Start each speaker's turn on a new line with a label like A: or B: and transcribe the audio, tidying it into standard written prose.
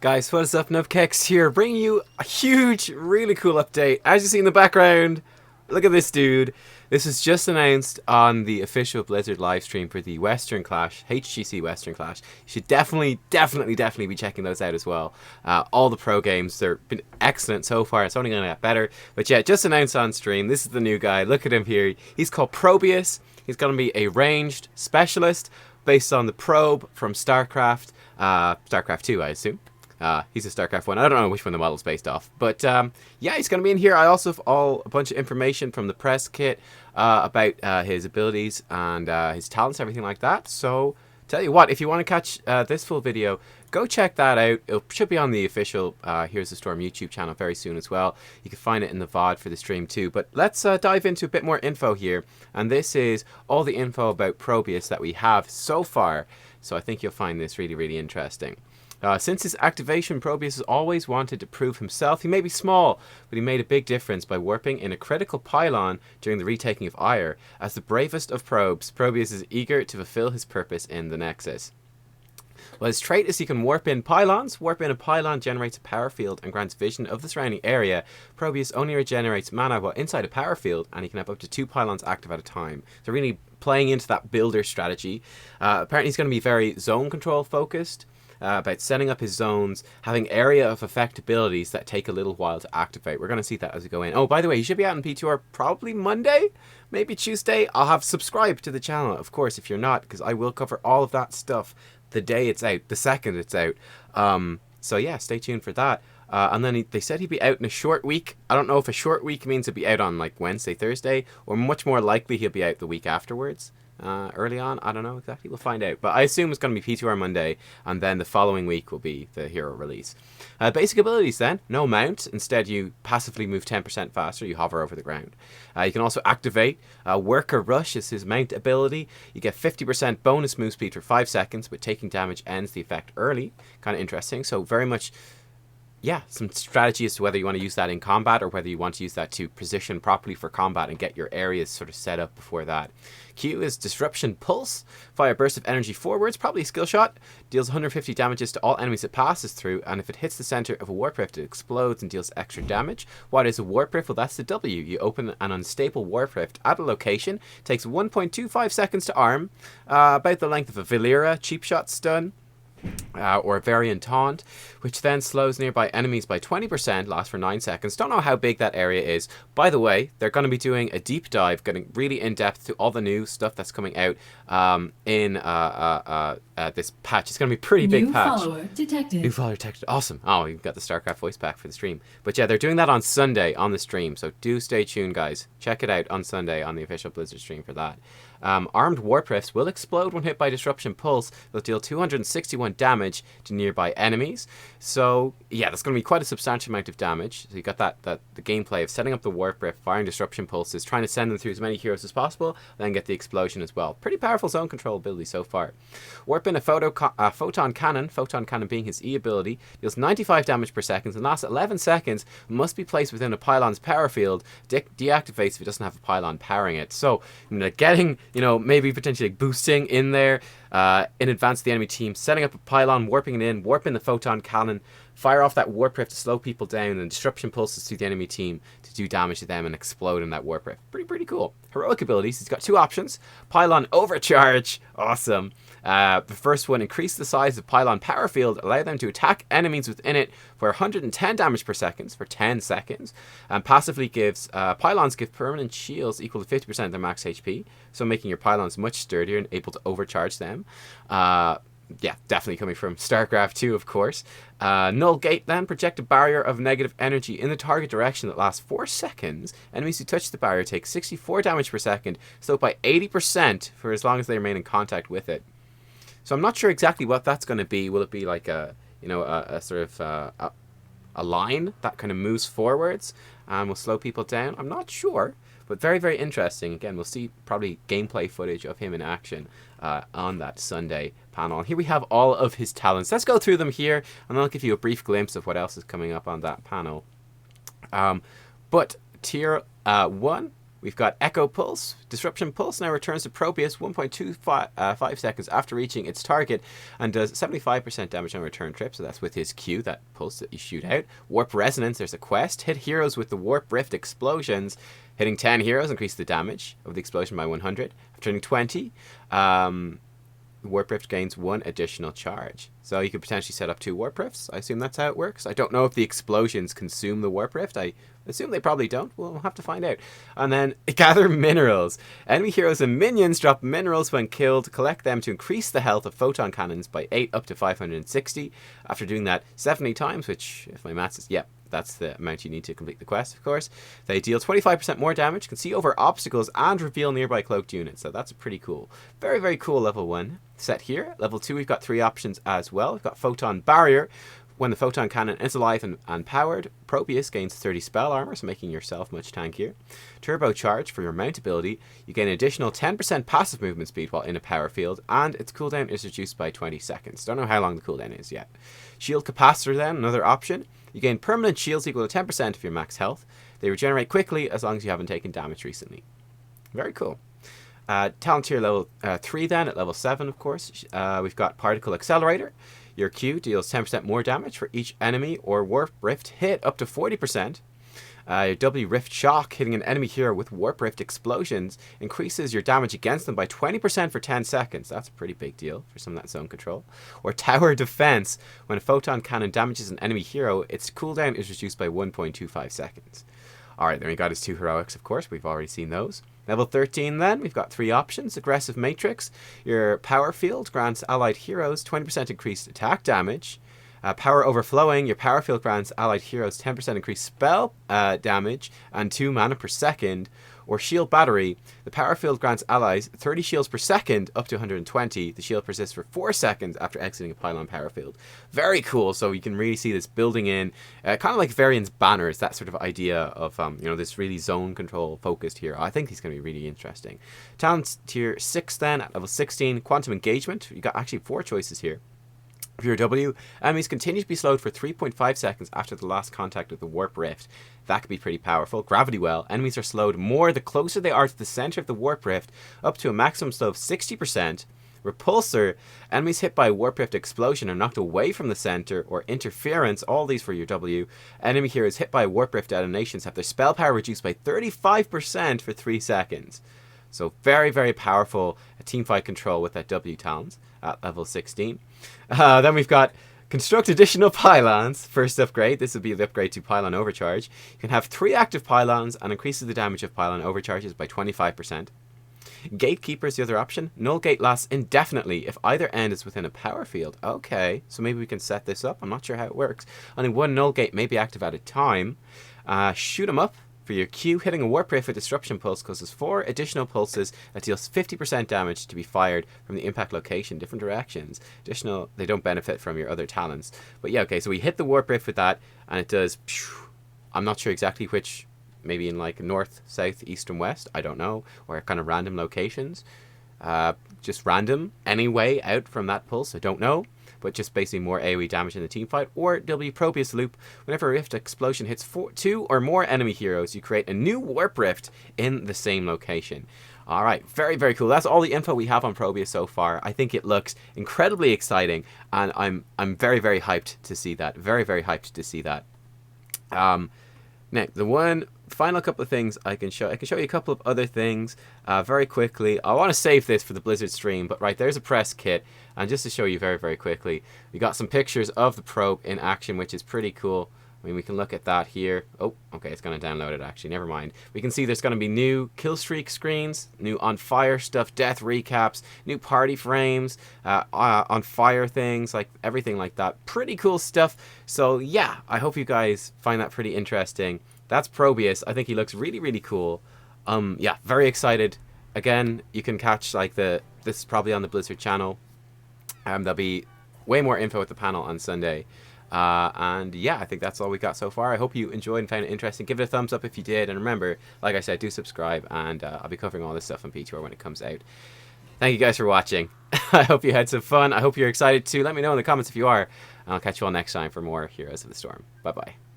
A: Guys, what is up? Nubkeks here, bringing you a huge, really cool update. As you see in the background, look at this dude. This was just announced on the official Blizzard live stream for the Western Clash, HGC Western Clash. You should definitely be checking those out as well. All the pro games, they've been excellent so far. It's only going to get better. But yeah, just announced on stream. This is the new guy. Look at him here. He's called Probius. He's going to be a ranged specialist based on the probe from StarCraft. StarCraft 2, I assume. He's a StarCraft 1. I don't know which one the model's based off. But yeah, he's going to be in here. I also have a bunch of information from the press kit about his abilities and his talents, everything like that. So, tell you what, if you want to catch this full video, go check that out. It should be on the official Here's the Storm YouTube channel very soon as well. You can find it in the VOD for the stream too. But let's dive into a bit more info here. And this is all the info about Probius that we have so far. So I think you'll find this really, really interesting. Since his activation, Probius has always wanted to prove himself. He may be small, but he made a big difference by warping in a critical pylon during the retaking of Ire. As the bravest of probes, Probius is eager to fulfill his purpose in the Nexus. Well, his trait is he can warp in pylons. Warp in a pylon generates a power field and grants vision of the surrounding area. Probius only regenerates mana while inside a power field, and he can have up to 2 pylons active at a time. So really playing into that builder strategy. Apparently he's going to be very zone control focused. About setting up his zones, having area of effect abilities that take a little while to activate. We're going to see that as we go in. Oh, by the way, he should be out in P2R probably Monday, maybe Tuesday. I'll have subscribed to the channel, of course, if you're not, because I will cover all of that stuff the day it's out, the second it's out. So yeah, stay tuned for that. And then they said he'd be out in a short week. I don't know if a short week means he'll be out on like Wednesday, Thursday, or much more likely he'll be out the week afterwards. Early on, I don't know exactly, we'll find out, but I assume it's going to be P2R Monday, and then the following week will be the hero release. Basic abilities then, no mount, instead you passively move 10% faster, you hover over the ground. You can also activate Worker Rush is his mount ability. You get 50% bonus move speed for 5 seconds, but taking damage ends the effect early. Kind of interesting, so very much, yeah, some strategy as to whether you want to use that in combat or whether you want to use that to position properly for combat and get your areas sort of set up before that. Q is Disruption Pulse. Fire a burst of energy forwards, probably a skill shot. Deals 150 damages to all enemies it passes through, and if it hits the center of a warp rift, it explodes and deals extra damage. What is a warp rift? Well, that's the W. You open an unstable warp rift at a location. Takes 1.25 seconds to arm, about the length of a Valera cheap shot stun. Or a variant taunt, which then slows nearby enemies by 20%, lasts for 9 seconds. Don't know how big that area is. By the way, they're going to be doing a deep dive, getting really in-depth to all the new stuff that's coming out in this patch. It's going to be a pretty big patch.
B: New follower detected.
A: New follower detected. Awesome. Oh, you've got the StarCraft voice back for the stream. But yeah, they're doing that on Sunday on the stream, so do stay tuned, guys. Check it out on Sunday on the official Blizzard stream for that. Armed warp rifts will explode when hit by Disruption Pulse. They'll deal 261 damage to nearby enemies. So yeah, that's going to be quite a substantial amount of damage. So you got the gameplay of setting up the warp rift, firing Disruption Pulses, trying to send them through as many heroes as possible, then get the explosion as well. Pretty powerful zone control ability so far. Warp in a photon cannon being his E ability, deals 95 damage per second and lasts 11 seconds. Must be placed within a pylon's power field. Deactivates if it doesn't have a pylon powering it. So getting, maybe potentially boosting in there in advance of the enemy team, setting up a pylon, warping it in, warping the photon cannon, fire off that warp rift to slow people down, and disruption pulses to the enemy team to do damage to them and explode in that warp rift. Pretty cool. Heroic abilities, he's got 2 options. Pylon Overcharge, awesome. The first one, increase the size of pylon power field, allow them to attack enemies within it for 110 damage per second for 10 seconds. And passively gives, pylons give permanent shields equal to 50% of their max HP, so making your pylons much sturdier and able to overcharge them. Yeah, definitely coming from StarCraft 2, of course. Null Gate then, project a barrier of negative energy in the target direction that lasts 4 seconds. Enemies who touch the barrier take 64 damage per second, slowed by 80% for as long as they remain in contact with it. So I'm not sure exactly what that's going to be. Will it be like a sort of a line that kind of moves forwards and will slow people down? I'm not sure, but very, very interesting. Again, we'll see probably gameplay footage of him in action on that Sunday panel. And here we have all of his talents. Let's go through them here, and then I'll give you a brief glimpse of what else is coming up on that panel. But tier 1, We've got Echo Pulse. Disruption Pulse now returns to Probius 1.25 seconds after reaching its target and does 75% damage on return trip. So that's with his Q, that pulse that you shoot out. Warp Resonance, there's a quest. Hit heroes with the Warp Rift explosions. Hitting 10 heroes, increase the damage of the explosion by 100. After turning 20, Warp Rift gains 1 additional charge. So you could potentially set up 2 Warp Rifts. I assume that's how it works. I don't know if the explosions consume the Warp Rift. I assume they probably don't. We'll have to find out. And then gather minerals. Enemy heroes and minions drop minerals when killed. Collect them to increase the health of photon cannons by 8 up to 560. After doing that 70 times, which, if my maths is... Yep. That's the amount you need to complete the quest, of course. They deal 25% more damage, can see over obstacles, and reveal nearby cloaked units. So that's pretty cool. Very, very cool level 1 set here. Level 2, we've got 3 options as well. We've got Photon Barrier. When the photon cannon is alive and powered, Probius gains 30 spell armor, so making yourself much tankier. Turbocharge for your mount ability. You gain an additional 10% passive movement speed while in a power field, and its cooldown is reduced by 20 seconds. Don't know how long the cooldown is yet. Shield Capacitor then, another option. You gain permanent shields equal to 10% of your max health. They regenerate quickly as long as you haven't taken damage recently. Very cool. Talent tier level 3 then, at level 7 of course. We've got Particle Accelerator. Your Q deals 10% more damage for each enemy or Warp Rift hit up to 40%. Your W Rift Shock, hitting an enemy hero with Warp Rift explosions, increases your damage against them by 20% for 10 seconds. That's a pretty big deal for some of that zone control. Or Tower Defense, when a photon cannon damages an enemy hero, its cooldown is reduced by 1.25 seconds. Alright, then we got his 2 heroics, of course. We've already seen those. Level 13 then, we've got 3 options. Aggressive Matrix. Your Power Field grants allied heroes 20% increased attack damage. Power Overflowing. Your Power Field grants allied heroes 10% increased spell damage and 2 mana per second. Or Shield Battery. The Power Field grants allies 30 shields per second up to 120. The shield persists for 4 seconds after exiting a pylon power field. Very cool. So you can really see this building in, kind of like Varian's Banners, that sort of idea of this really zone control focused hero. I think he's going to be really interesting. Talent tier 6 then, at level 16, Quantum Engagement. You got actually 4 choices here. For your W, enemies continue to be slowed for 3.5 seconds after the last contact with the Warp Rift. That could be pretty powerful. Gravity Well. Enemies are slowed more the closer they are to the center of the Warp Rift, up to a maximum slow of 60%. Repulsor. Enemies hit by a Warp Rift explosion are knocked away from the center, or Interference. All these for your W. Enemy heroes hit by Warp Rift detonations have their spell power reduced by 35% for 3 seconds. So very, very powerful teamfight control with that W talent at level 16. Then we've got Construct additional pylons. First upgrade. This would be the upgrade to Pylon Overcharge. You can have 3 active pylons and increases the damage of pylon overcharges by 25%. Gatekeeper is the other option. Null Gate lasts indefinitely if either end is within a power field. Okay, so maybe we can set this up. I'm not sure how it works. Only 1 Null Gate may be active at a time. Shoot 'em up. For your Q, hitting a Warp Rift with Disruption Pulse causes 4 additional pulses that deals 50% damage to be fired from the impact location, different directions. Additional, they don't benefit from your other talents. But yeah, okay, so we hit the Warp Rift with that, and it does, I'm not sure exactly which, maybe in like north, south, east, and west, I don't know, or kind of random locations. Just random, anyway, out from that pulse, I don't know. But just basically more AoE damage in the team fight. Or W Probius Loop. Whenever a Rift explosion hits 2 or more enemy heroes, you create a new Warp Rift in the same location. Alright, very, very cool. That's all the info we have on Probius so far. I think it looks incredibly exciting, and I'm very, very hyped to see that. Very, very hyped to see that. Now, the one final couple of things I can show you a couple of other things very quickly. I want to save this for the Blizzard stream, but right, there's a press kit, and just to show you very, very quickly, we got some pictures of the probe in action, which is pretty cool. I mean, we can look at that here. Oh, okay, it's going to download it actually, never mind. We can see there's going to be new kill streak screens, new on fire stuff, death recaps, new party frames, on fire things, like everything like that. Pretty cool stuff. So yeah, I hope you guys find that pretty interesting. That's Probius. I think he looks really, really cool. Yeah, very excited. Again, you can catch like this is probably on the Blizzard channel. There'll be way more info at the panel on Sunday. And yeah, I think that's all we got so far. I hope you enjoyed and found it interesting. Give it a thumbs up if you did. And remember, like I said, do subscribe. And I'll be covering all this stuff on PTR when it comes out. Thank you guys for watching. I hope you had some fun. I hope you're excited too. Let me know in the comments if you are. And I'll catch you all next time for more Heroes of the Storm. Bye-bye.